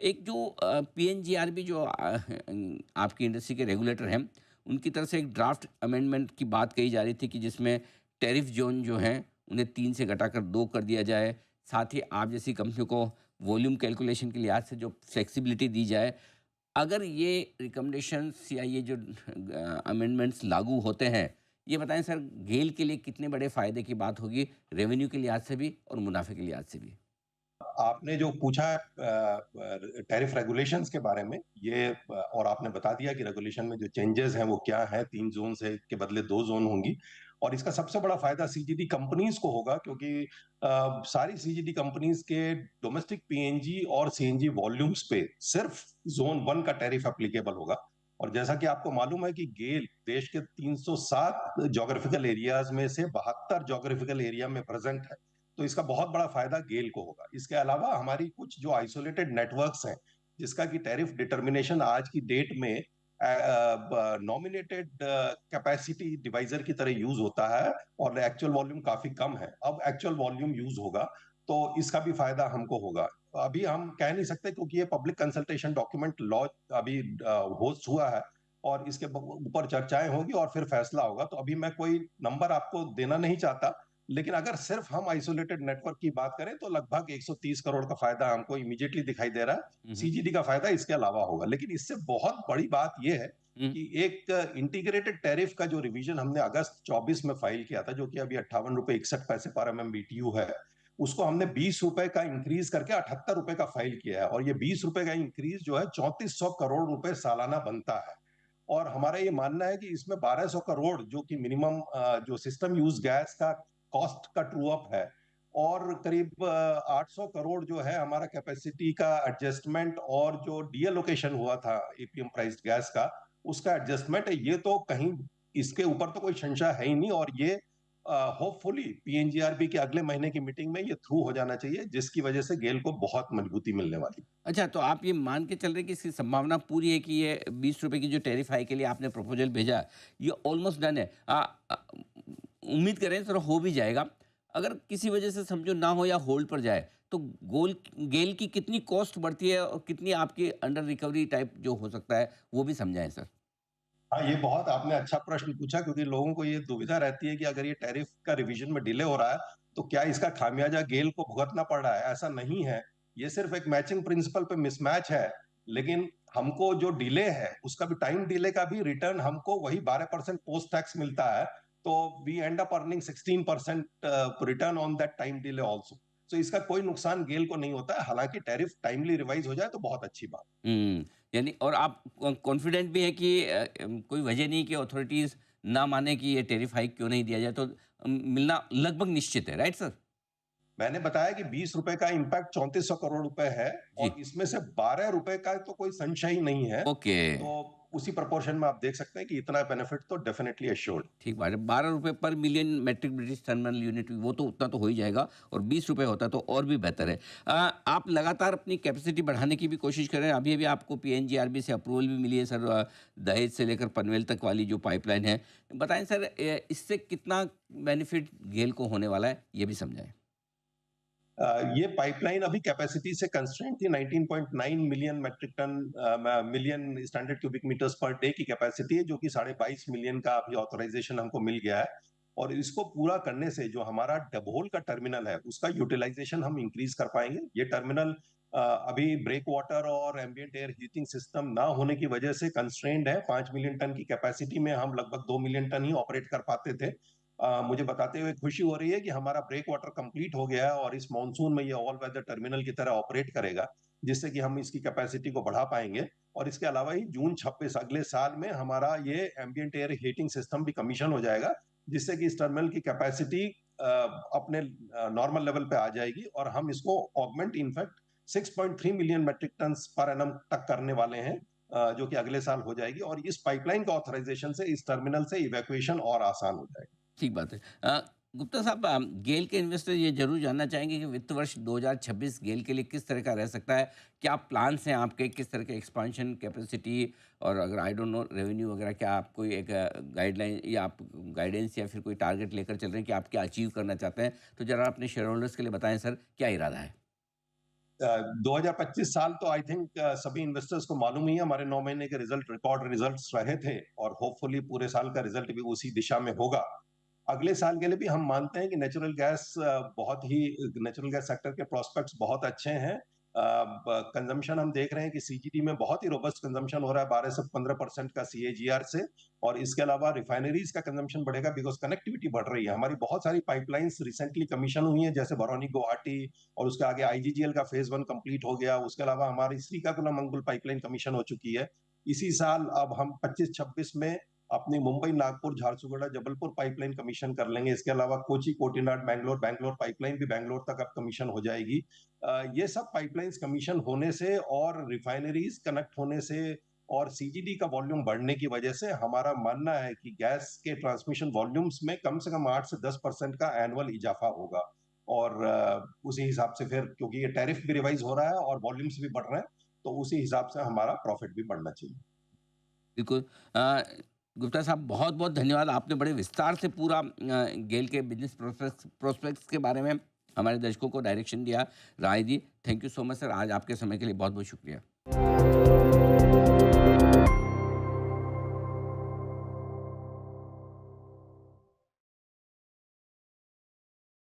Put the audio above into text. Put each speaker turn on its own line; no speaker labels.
एक जो पीएनजीआरबी जो आपकी इंडस्ट्री के रेगुलेटर हैं, उनकी तरफ से एक ड्राफ्ट अमेंडमेंट की बात कही जा रही थी कि जिसमें टैरिफ ज़ोन जो हैं, उन्हें 3 से घटाकर 2 कर दिया जाए। साथ ही आप जैसी कंपनियों को वॉल्यूम कैलकुलेशन के लिहाज से जो फ्लेक्सिबिलिटी दी जाए। अगर ये रिकमेंडेशंस या ये जो अमेंडमेंट्स लागू होते हैं, ये बताएँ सर गेल के लिए कितने बड़े फ़ायदे की बात होगी, रेवेन्यू के लिहाज से भी और मुनाफ़े के लिहाज से भी?
आपने जो पूछा टैरिफ रेगुलेशंस के बारे में ये और आपने बता दिया कि रेगुलेशन में जो चेंजेस हैं वो क्या हैं, 3 जोन है के बदले 2 जोन होंगी। और इसका सबसे बड़ा फायदा सीजीडी कंपनीज को होगा, क्योंकि सारी सीजीडी कंपनीज के डोमेस्टिक पीएनजी और सीएनजी वॉल्यूम्स पे सिर्फ जोन 1 का टैरिफ एप्लीकेबल होगा। और जैसा कि आपको मालूम है कि गेल देश के 307 ज्योग्राफिकल एरियाज में से 72 ज्योग्राफिकल एरिया में प्रेजेंट है। तो इसका बहुत बड़ा फायदा गेल को होगा। इसके अलावा हमारी कुछ जो आइसोलेटेड नेटवर्क्स हैं, जिसका कि टैरिफ डिटर्मिनेशन आज की डेट में नॉमिनेटेड कैपेसिटी डिवाइजर की तरह यूज होता है और एक्चुअल वॉल्यूम काफी कम है। अब एक्चुअल वॉल्यूम यूज होगा, तो इसका भी फायदा हमको होगा। अभी हम कह नहीं सकते, क्योंकि ये पब्लिक कंसल्टेशन डॉक्यूमेंट लॉ अभी होस्ट हुआ है और इसके ऊपर चर्चाएं होगी और फिर फैसला होगा। तो अभी मैं कोई नंबर आपको देना नहीं चाहता, लेकिन अगर सिर्फ हम आइसोलेटेड नेटवर्क की बात करें तो लगभग 130 करोड़ का फायदा हमको इमीडिएटली दिखाई दे रहा है।
हुँ, हुँ।
सीजीडी का फायदा इसके अलावा होगा, लेकिन इससे बहुत बड़ी बात यह है
हुँ।
कि एक इंटीग्रेटेड टैरिफ का जो रिवीजन हमने अगस्त 24 में फाइल किया था, जो कि अभी 58 रुपए 61 पैसे पर MMBTU है, उसको हमने 20 रुपए का इंक्रीज करके 78 रुपए का फाइल किया है। और ये 20 रुपए का इंक्रीज जो है 3400 करोड़ रुपए सालाना बनता है। और हमारा ये मानना है कि इसमें 1200 करोड़ जो कि मिनिमम जो सिस्टम यूज गैस का कॉस्ट का ट्रू अप है, और करीब 800 करोड़ जो है हमारा कैपेसिटी का एडजस्टमेंट और जो डीएलोकेशन हुआ था एपीएम प्राइस्ड गैस का, उसका एडजस्टमेंट है। ये तो कहीं इसके ऊपर तो कोई संशय है ही नहीं। और ये होपफुली पीएनजीआरबी के अगले महीने की मीटिंग में ये थ्रू हो जाना चाहिए, जिसकी वजह से गेल को बहुत मजबूती मिलने वाली।
अच्छा, तो आप ये मान के चल रहे हैं कि इसकी संभावना पूरी है कि ये ₹20 की जो टैरिफ हाइक के लिए आपने प्रपोज़ल भेजा, ये ऑलमोस्ट डन है। अ, उम्मीद करें सर हो भी जाएगा। अगर किसी वजह से समझो ना हो या होल्ड पर जाए, तो गेल की कितनी कॉस्ट बढ़ती है और कितनी आपकी अंडर रिकवरी टाइप जो हो सकता है, वो भी समझाएँ सर?
हाँ, ये बहुत आपने अच्छा प्रश्न पूछा, क्योंकि लोगों को ये दुविधा रहती है कि अगर ये टैरिफ का रिवीजन में डिले हो रहा है तो क्या इसका खामियाजा गेल को भुगतना पड़ रहा है। ऐसा नहीं है, ये सिर्फ एक मैचिंग प्रिंसिपल पे मिसमैच है। लेकिन हमको जो डिले है उसका भी, टाइम डिले का भी रिटर्न हमको वही 12% पोस्ट टैक्स मिलता है। तो we end up earning 16% return on that time delay also. तो इसका कोई नुकसान गेल को नहीं होता है। हालांकि टैरिफ टाइमली रिवाइज हो जाए तो बहुत अच्छी बात।
हुँ, यानी और आप कॉन्फिडेंट भी हैं कि कोई वजह नहीं कि अथॉरिटीज़ ना माने कि ये टैरिफ हाइक क्यों नहीं दिया जाए, तो मिलना लगभग निश्चित है, राइट सर?
मैंने बताया कि 20 रुपए का इम्पैक्ट 3400 करोड़ रुपए है,
जी,
और इसमें से 12 रुपए का तो कोई संशय ही नहीं है।
ओके।
तो उसी प्रपोर्शन में आप देख सकते हैं कि इतना बेनिफिट तो डेफिनेटली एश्योर्ड।
ठीक बात है। ₹12 per million metric British thermal unit वो तो उतना तो हो ही जाएगा और ₹20 होता तो और भी बेहतर है। आप लगातार अपनी कैपेसिटी बढ़ाने की भी कोशिश कर रहे हैं। अभी-अभी आपको पीएनजीआरबी से अप्रूवल भी मिली है सर दहेज से लेकर पनवेल तक वाली जो पाइपलाइन है। बताएँ सर इससे कितना बेनिफिट गेल को होने वाला है, ये भी समझाएँ?
ये पाइपलाइन अभी कैपेसिटी से कंस्ट्रेंट थी। 19.9 million metric tonne million standard cubic metres per day की कैपेसिटी है, जो कि 22.5 मिलियन का अभी ऑथराइजेशन हमको मिल गया है। और इसको पूरा करने से जो हमारा डबोल का टर्मिनल है उसका यूटिलाइजेशन हम इंक्रीज कर पाएंगे। ये टर्मिनल अभी ब्रेक वाटर और एम्बियंट एयर हीटिंग सिस्टम ना होने की वजह से कंस्ट्रेंड है। 5 मिलियन टन की कैपेसिटी में हम लगभग 2 मिलियन टन ही ऑपरेट कर पाते थे। मुझे बताते हुए खुशी हो रही है कि हमारा ब्रेक वाटर कंप्लीट हो गया है और इस मानसून में ये ऑल वेदर टर्मिनल की तरह ऑपरेट करेगा, जिससे कि हम इसकी कैपेसिटी को बढ़ा पाएंगे। और इसके अलावा ही जून 26 अगले साल में हमारा ये एम्बियंट एयर हीटिंग सिस्टम भी कमीशन हो जाएगा, जिससे कि इस टर्मिनल की कैपेसिटी अपने नॉर्मल लेवल पे आ जाएगी और हम इसको augment in fact 6.3 million metric tonne per annum तक करने वाले हैं, जो कि अगले साल हो जाएगी। और इस पाइपलाइन का ऑथराइजेशन से इस टर्मिनल से इवैक्यूएशन और आसान हो जाएगी।
ठीक बात है। गुप्ता साहब गेल के इन्वेस्टर ये ज़रूर जानना चाहेंगे कि वित्त वर्ष 2026 गेल के लिए किस तरह का रह सकता है? क्या प्लान्स हैं आपके? किस तरह के एक्सपेंशन कैपेसिटी और अगर आई डोंट नो रेवेन्यू वगैरह क्या आप कोई एक गाइडलाइन या आप गाइडेंस या फिर कोई टारगेट लेकर चल रहे हैं कि आप क्या अचीव करना चाहते हैं? तो ज़रा अपने शेयर होल्डर्स के लिए बताएँ सर, क्या इरादा है?
2025 साल तो आई थिंक सभी इन्वेस्टर्स को मालूम ही है, हमारे 9 महीने के रिजल्ट रिकॉर्ड रिजल्ट्स रहे थे और होपफुली पूरे साल का रिजल्ट भी उसी दिशा में होगा। अगले साल के लिए भी हम मानते हैं कि नेचुरल गैस सेक्टर के प्रोस्पेक्ट्स बहुत अच्छे हैं। कंजम्पशन हम देख रहे हैं कि सीजीडी में बहुत ही रोबस्ट कंजम्पशन हो रहा है, 12 से 15% का सीएजीआर से। और इसके अलावा रिफाइनरीज का कंजम्पशन बढ़ेगा बिकॉज कनेक्टिविटी बढ़ रही है। हमारी बहुत सारी पाइपलाइंस रिसेंटली कमीशन हुई है, जैसे बरौनी गुवाहाटी, और उसके आगे आईजीजीएल का फेज 1 कंप्लीट हो गया। उसके अलावा हमारी श्रीकाकुलम मंगुल पाइपलाइन कमीशन हो चुकी है। इसी साल अब हम 25-26 में अपनी मुंबई नागपुर झारसुगुड़ा जबलपुर पाइपलाइन कमीशन कर लेंगे। इसके अलावा कोची कोटीनाड बैंगलोर पाइपलाइन भी बैंगलोर तक अब कमीशन हो जाएगी। ये सब पाइपलाइंस कमीशन होने से और रिफाइनरीज कनेक्ट होने से और सीजीडी का वॉल्यूम बढ़ने की वजह से हमारा मानना है कि गैस के ट्रांसमिशन वॉल्यूम्स में कम से कम 8 से 10% का एनुअल इजाफा होगा। और उसी हिसाब से फिर, क्योंकि ये टैरिफ भी रिवाइज हो रहा है और वॉल्यूम्स भी बढ़ रहे हैं, तो उसी हिसाब से हमारा प्रॉफिट भी बढ़ना चाहिए।
बिल्कुल। गुप्ता साहब, बहुत बहुत धन्यवाद। आपने बड़े विस्तार से पूरा गेल के बिजनेस प्रोस्पेक्ट्स के बारे में हमारे दर्शकों को डायरेक्शन दिया, राय दी। Thank you so much sir. आज आपके समय के लिए बहुत बहुत शुक्रिया।